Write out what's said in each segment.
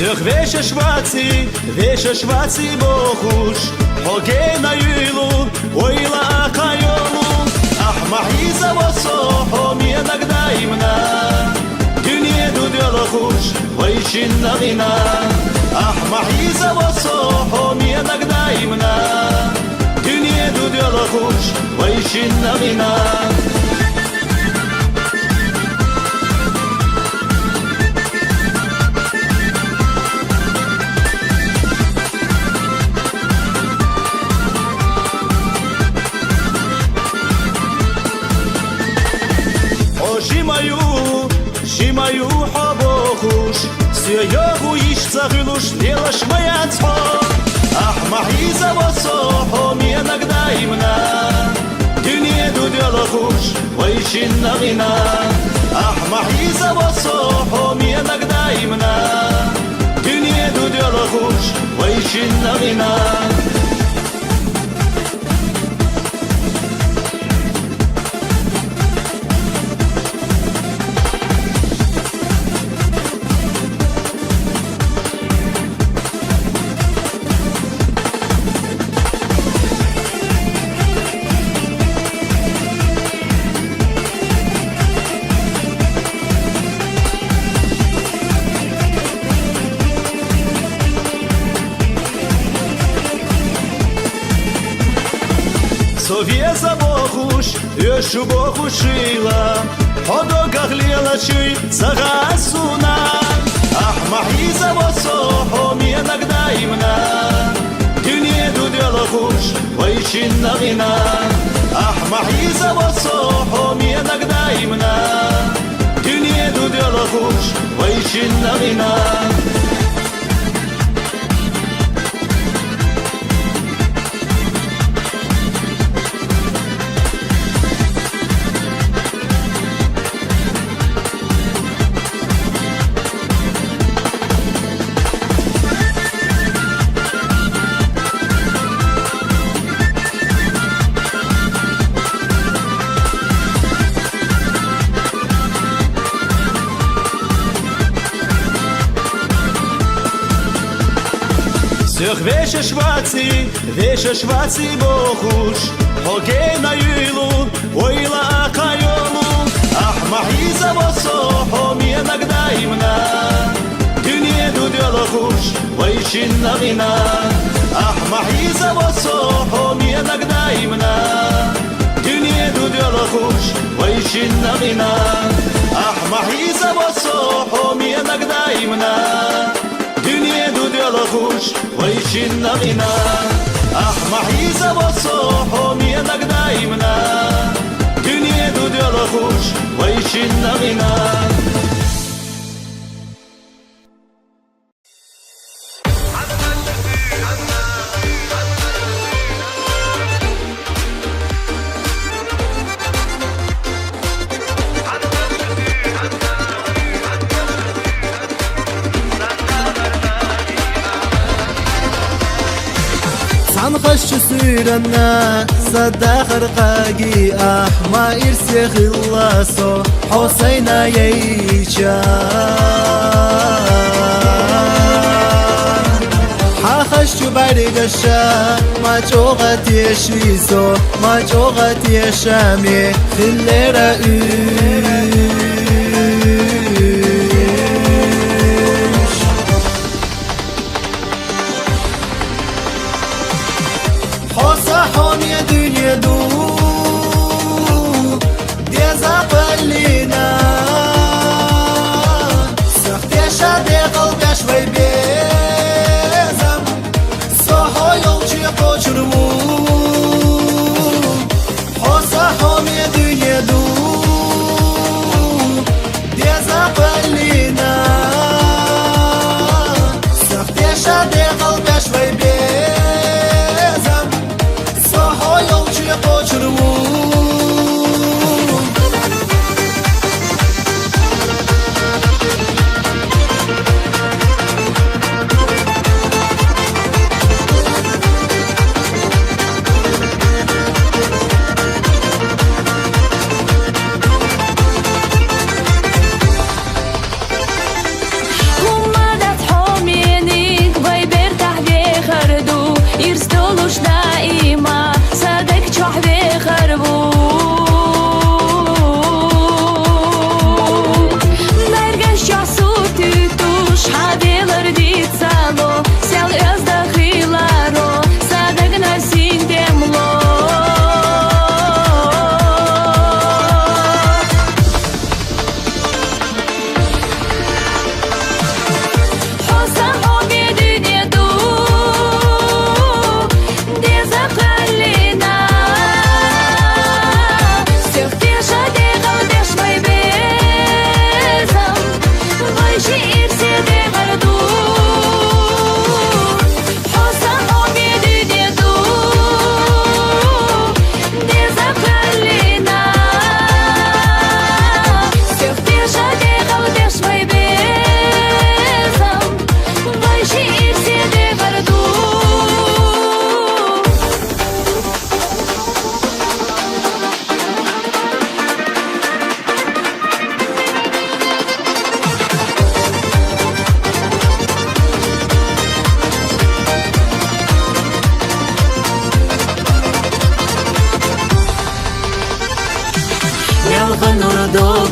Веша шваці бохуш, огена юйлу, ойла кайолу. Ахмахиза васохом иногда имна, дюнеду делахуш, вайчин навина. Ахмахиза васохом иногда имна, дюнеду делахуш, вайчин навина. Шимаю хабохуш, сеягу ишцахилуш, делаш моя цхо. Ахмахиза васохом иногда имна, дюнеду делахуш, вайчин навина. Ахмахиза васохом иногда имна, дюнеду делахуш, вайчин навина. Совєза бохуш, йошу бохушила, ходоках лела чуй загасуна. Ахмахиза васохом иногда имна, дюнеду делахуш, вайчин навина. Ахмахиза васохом иногда имна, дюнеду делахуш, вайчин навина. Веша шваці бохуш, огена юйлу, ойла кайолу. Ахмахиза васохом иногда имна, дюнеду делахуш, вайчин навина. Ахмахиза васохом иногда имна, дюнеду делахуш, вайчин навина. Ахмахиза васохом иногда имна, дюнеду делахуш, вайчин навина. Ахмахиза васохом иногда имна, дюнеду делахуш, вайчин навина. خش سيرنا صدق رقاقي أحما إرسي خلاصو حسين ييشا حخش برق الشام ما جوغت يشيسو ما جوغت يشامي خلي رأيش حوني دنيا دو ديزا قلينا سختي شادي قلبي شوي بيزم صحو يلجي قجرمو حوصا حوني دنيا دو ديزا قلينا سختي شادي قلبي شوي بيزم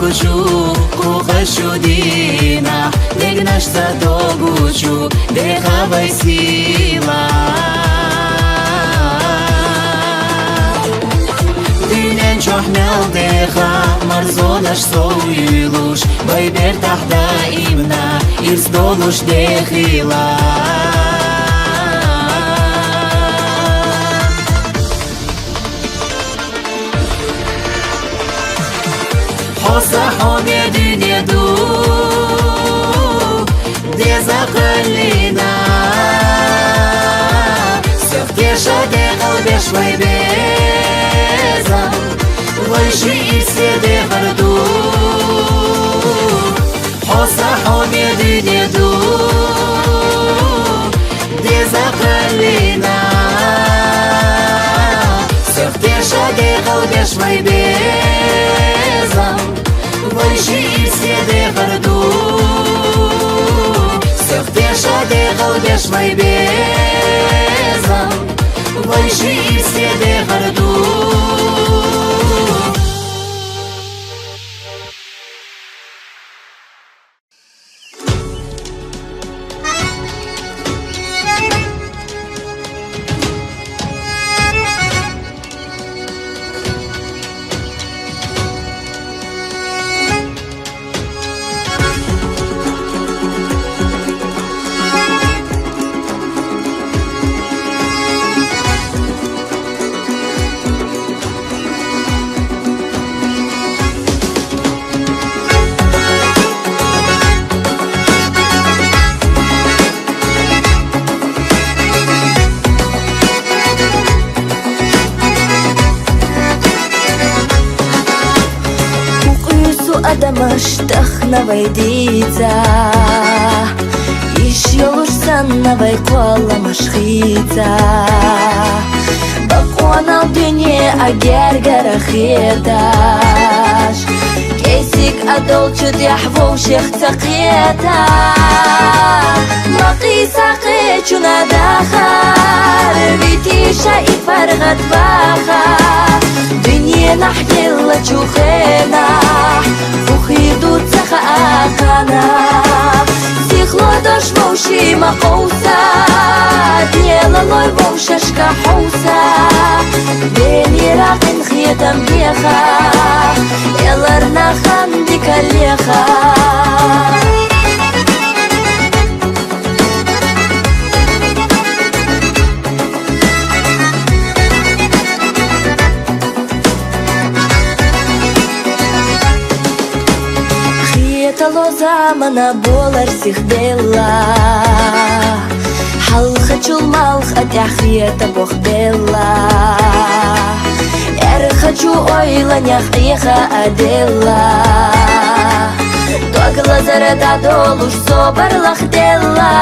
guchu Kukhashudina Degnash to guchu Deha vaisila Dinen chohnel deha Marzonash soilush Bayber tahta imna Irsdolush dehila صحون يا دنيا دو دي زقلنا سختي شادي قلبي شوي بيزا ويشي سيدي غردو صحون يا دنيا دو دي زقلنا سختي شادي قلبي شوي بيزا ويشي سيدي غردو سختي شادي قلبي شوي بيزا ويشي سيدي غردو Новой дица Еще луж санновой кола машхица Бакуанал дюне агер гарахеташ Кейсик адол чуд яхвоу шех цакета Маки сақе чуна дахар Витиша и фаргат бахар Дюне нахгелла чухена Фухиду цаха акана Сихло дош воши мақоуса Дела лой вошашка хоуса Бени рaqin khietam беха Элар нахан дикалеха Замана болар сихдела Халха чулмалх атяхиета бохдела Эр хочу ойла няхиха адела Тогла зарада долуш собар лахдела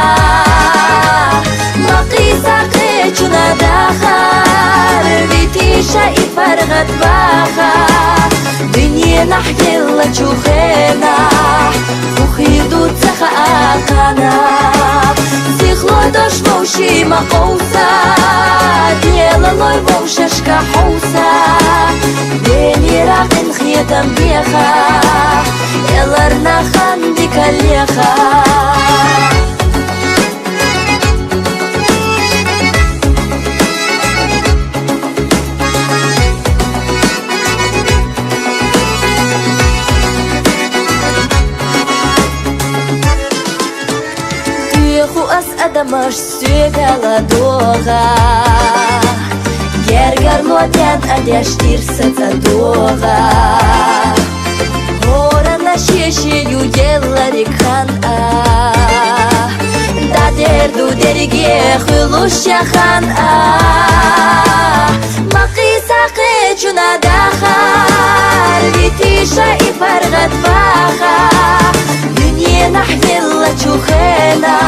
Мақиса хечуна дахар Витиша и фаргат баха Дынье нахгела чухена Ухиду цаха акана Сихло дош воши мақоуса Дела лой вошашка хоуса Бени рaqin khietam беха Элар нахан дикалеха Адамаш сүйгала дога Гергар лотян адяш тирсаца дога Гора на шешею ела рекхан Дадерду дериге хылушахан Мақиса қечуна дахар Витиша и фаргат баха Дюне нахгелла чухена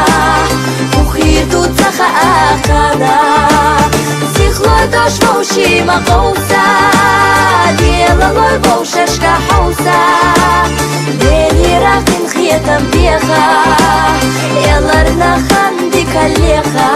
Ухиду цаха акана Сихло дош воши мақоуса Дела лой вошашка хоуса Бени рaqin khietam беха Элар нахан дикалеха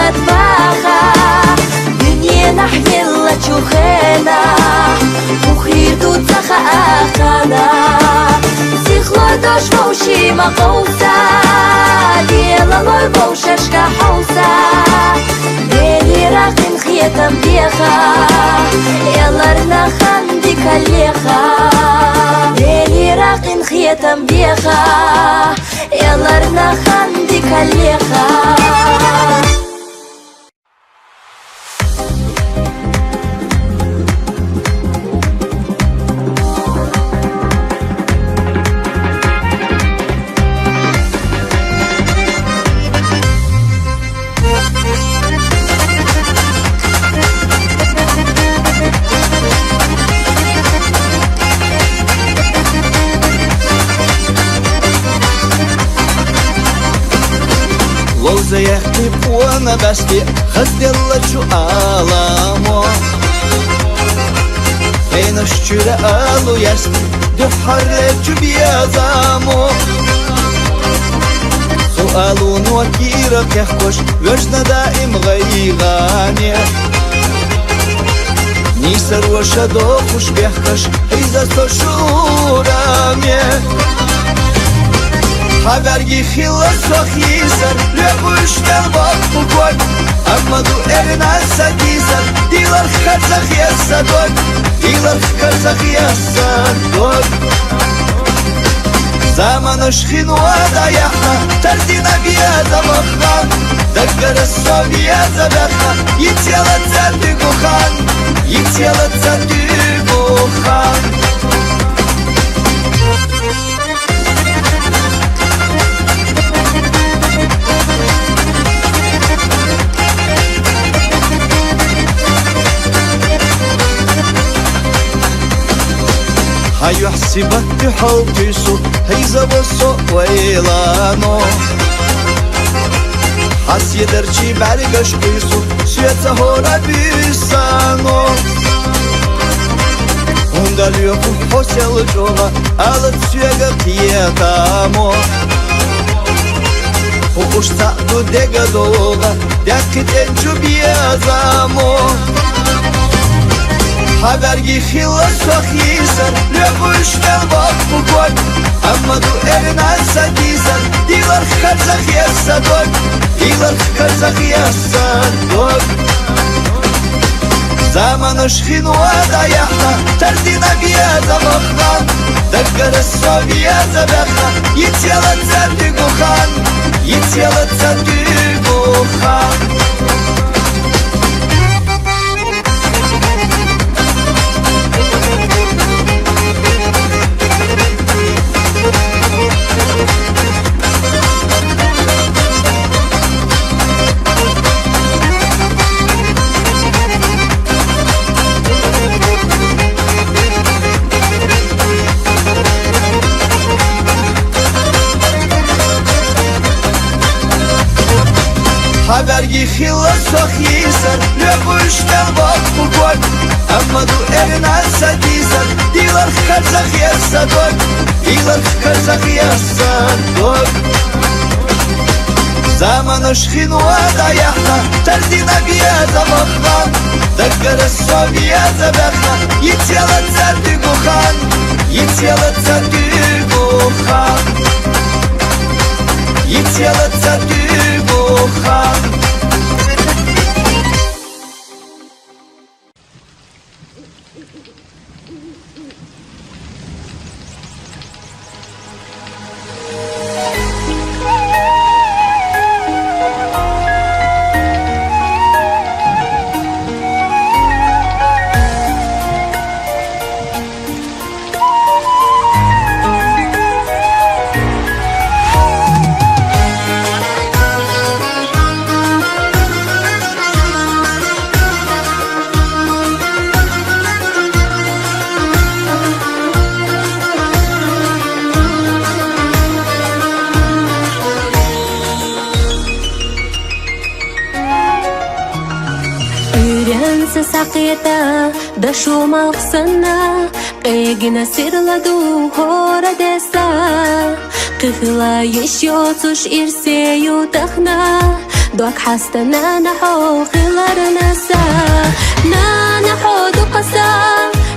مطبخة دنيا نحيلا تشوخينا وخيرتو تسخى أخانا سيخلو دوش موشي مقوسة ديلا لوي بوششكا حوسة ديلي راقين خيتم بيخا يلارنا خاندي كاليخا ديلي راقين خيتم بيخا يلارنا خاندي كاليخا Лоза яхтип уана басти хаздела чу аламо Эйнаш чура алу ясти дюхарле чу биязамо Суалу нуакира кяхкош вёжна даим гайгане Нисар ваша дохуш бяхкаш иза сошураме Habergi хила сохисар, любуштен вак пукой Амаду эрна садисар, дилар хацах ясадой Дилар хацах ясадой Заманыш хинуада яхна, тардина бияза вахна Дагара совияза вахна, и тело цады гухан И тело цады гухан هيحسبك بحوتيسو هيزا بصو ويلانو حس يدرچي برگش قيسو سيتا هورا بيسانو هنداليو حسل جوغا алыт سيغا قيتامو وقوش تعدو ديغا دوغا دقت انجو بيازامو Habergi хила сохисар, любуштен вак пукой Амаду эрна садисар, дилар хацах ясадой Дилар хацах ясадой Заманыш хинуада яхна, тардина бияза вахна Дагара совияза вахна, и тело цады гухан И тело цады гухан Habergi хила сохисар, любуштен вак пукой Амаду эрна садисар, дилар хацах ясадой Дилар хацах ясадой Заманыш хинуада яхна, тардина бияза вахна Дагара совияза вахна, и тело цады гухан И тело цады гухан И тело цады гухан سقيتا دشو مغسنا قيقنا سيرلادو هورا دسا قفلا يشيوتوش إرسيو تخنا دوك حستنا نحو خلال نسا نحو دو قسا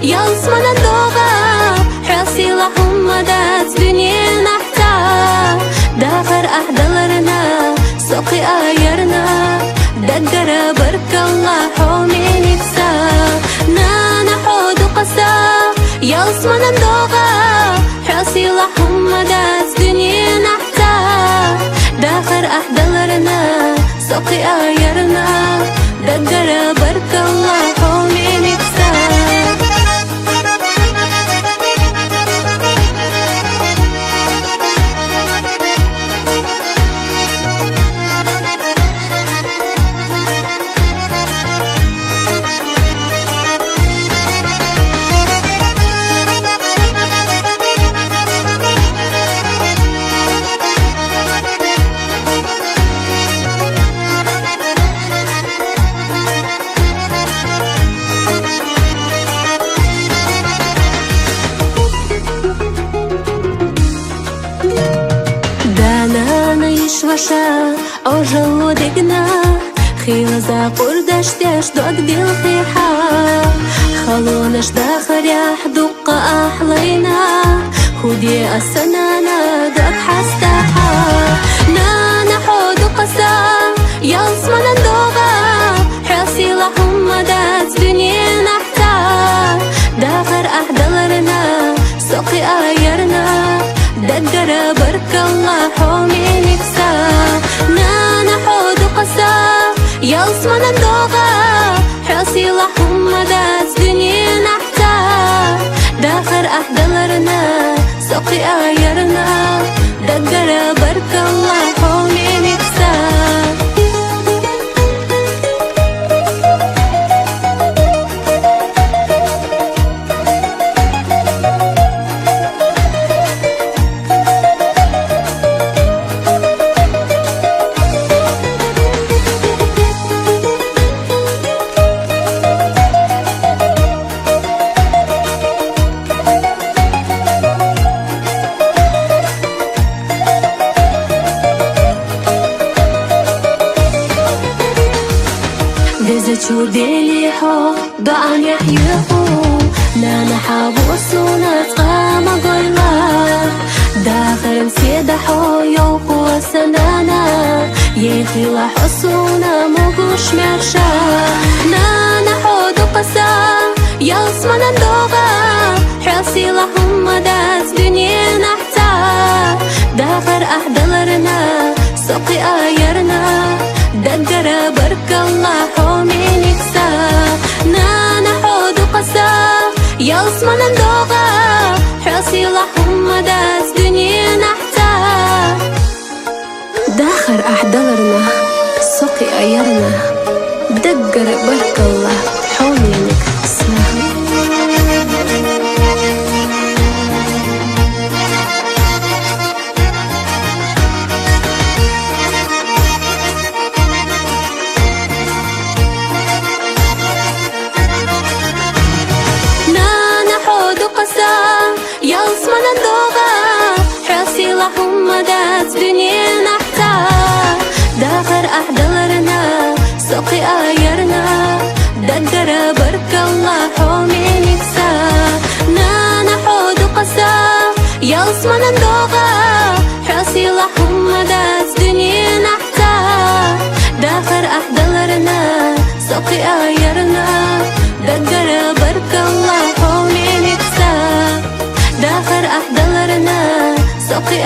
يلصمنا الدوغا حاسي لهم دات دنيا نحتا داخر أحدلرنا سوقي آيرنا دقر برك الله حومي نفسا نحو دو قسا يلصمنا الدوغا حاسي لهم دات دنيا نحتا داخر أحدلرنا سوقي آيرنا دقر برك الله حومي نفسا وشا أو جودقنا خيلزا قردش تاش دوق دي الخيحة خلونش داخل يحدق أحلينا خدي السنانا دوق حستاحا نحو قسا يلصمنا الدوغا حاسي لهم دات دنيا نحتا داخل أحدلرنا سوقي آيرنا دقر برك الله حومي نفسا نحو قسا يلصمنا الدوغا حاسي لهم دات دنيا نحتا داخر أحدلرنا سوقي آيرنا دقر برك الله حومي نفسا ديلي حو دعان يحيحو نانا حابوسونا تقام قيلا داخل مسيدة حو يوقو سنانا يخي لحصونا موقوش مرشا نانا حو قسا يلصمنا الدوغا حاسي لهم دات دنيا نحتا داخل أحدلرنا سوقي آيرنا دقر برك الله حومي نفسا نحو قسا يلصمنا الدوغا حاسي لهم دات دنيا نحتا داخر أحدلرنا سوقي آيرنا دقر برك الله حومي نفسا يلصمنا الدوغا حاسي لهم دات دنيا نحتا داخر أحدلرنا سوقي آيرنا دقر برك الله حومي نفسا نحو قسا يلصمنا الدوغا حاسي لهم دات دنيا نحتا داخر أحدلرنا سوقي آيرنا دقر برك الله حومي نفسا داخر أحدلرنا سوقي